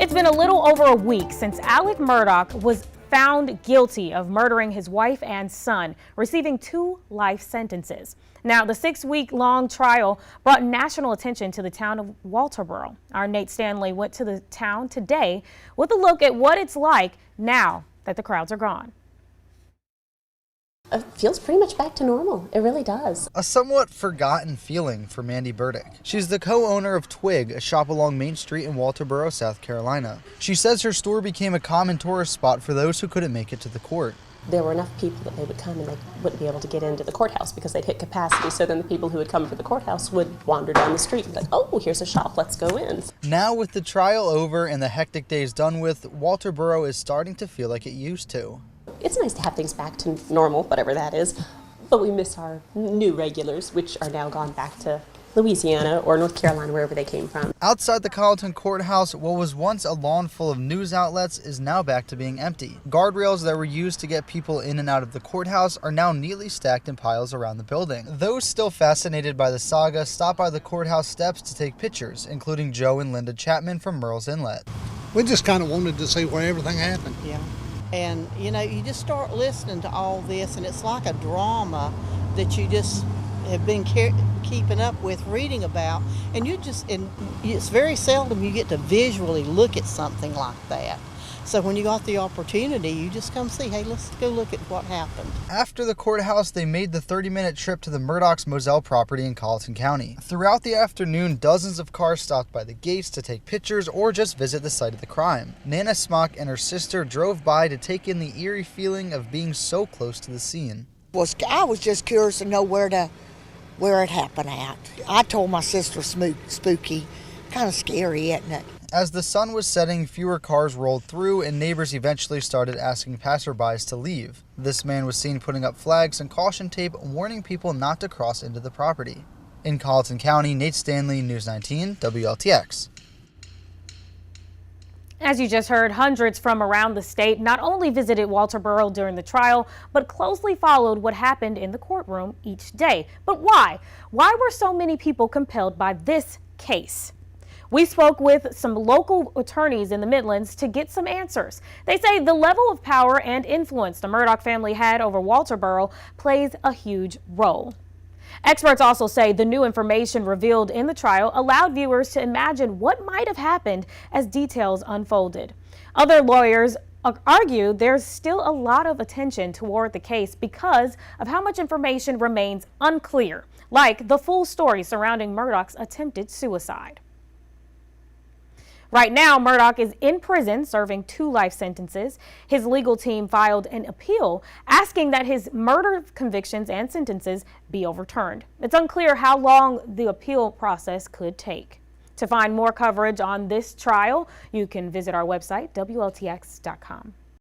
It's been a little over a week since Alex Murdaugh was found guilty of murdering his wife and son, receiving 2 life sentences. Now, the 6-week-long trial brought national attention to the town of Walterboro. Our Nate Stanley went to the town today with a look at what it's like now that the crowds are gone. It feels pretty much back to normal. It really does. A somewhat forgotten feeling for Mandy Burdick. She's the co-owner of Twig, a shop along Main Street in Walterboro, South Carolina. She says her store became a common tourist spot for those who couldn't make it to the court. There were enough people that they would come and they wouldn't be able to get into the courthouse because they'd hit capacity. So then the people who would come to the courthouse would wander down the street and be like, oh, here's a shop, let's go in. Now with the trial over and the hectic days done with, Walterboro is starting to feel like it used to. It's nice to have things back to normal, whatever that is, but we miss our new regulars, which are now gone back to Louisiana or North Carolina, wherever they came from. Outside the Colleton Courthouse, what was once a lawn full of news outlets is now back to being empty. Guardrails that were used to get people in and out of the courthouse are now neatly stacked in piles around the building. Those still fascinated by the saga stop by the courthouse steps to take pictures, including Joe and Linda Chapman from Merle's Inlet. We just kind of wanted to see where everything happened. Yeah. And, you know, you just start listening to all this, and it's like a drama that you just have been keeping up with, reading about, and it's very seldom you get to visually look at something like that. So when you got the opportunity, you just come see, hey, let's go look at what happened. After the courthouse, they made the 30-minute trip to the Murdaugh's Moselle property in Colleton County. Throughout the afternoon, dozens of cars stopped by the gates to take pictures or just visit the site of the crime. Nana Smock and her sister drove by to take in the eerie feeling of being so close to the scene. I was just curious to know where it happened at. I told my sister spooky, kind of scary, isn't it? As the sun was setting, fewer cars rolled through and neighbors eventually started asking passerbys to leave. This man was seen putting up flags and caution tape warning people not to cross into the property. In Colleton County, Nate Stanley, News 19, WLTX. As you just heard, hundreds from around the state not only visited Walterboro during the trial, but closely followed what happened in the courtroom each day. But why? Why were so many people compelled by this case? We spoke with some local attorneys in the Midlands to get some answers. They say the level of power and influence the Murdaugh family had over Walterboro plays a huge role. Experts also say the new information revealed in the trial allowed viewers to imagine what might have happened as details unfolded. Other lawyers argue there's still a lot of attention toward the case because of how much information remains unclear, like the full story surrounding Murdaugh's attempted suicide. Right now, Murdaugh is in prison serving 2 life sentences. His legal team filed an appeal asking that his murder convictions and sentences be overturned. It's unclear how long the appeal process could take. To find more coverage on this trial, you can visit our website, WLTX.com.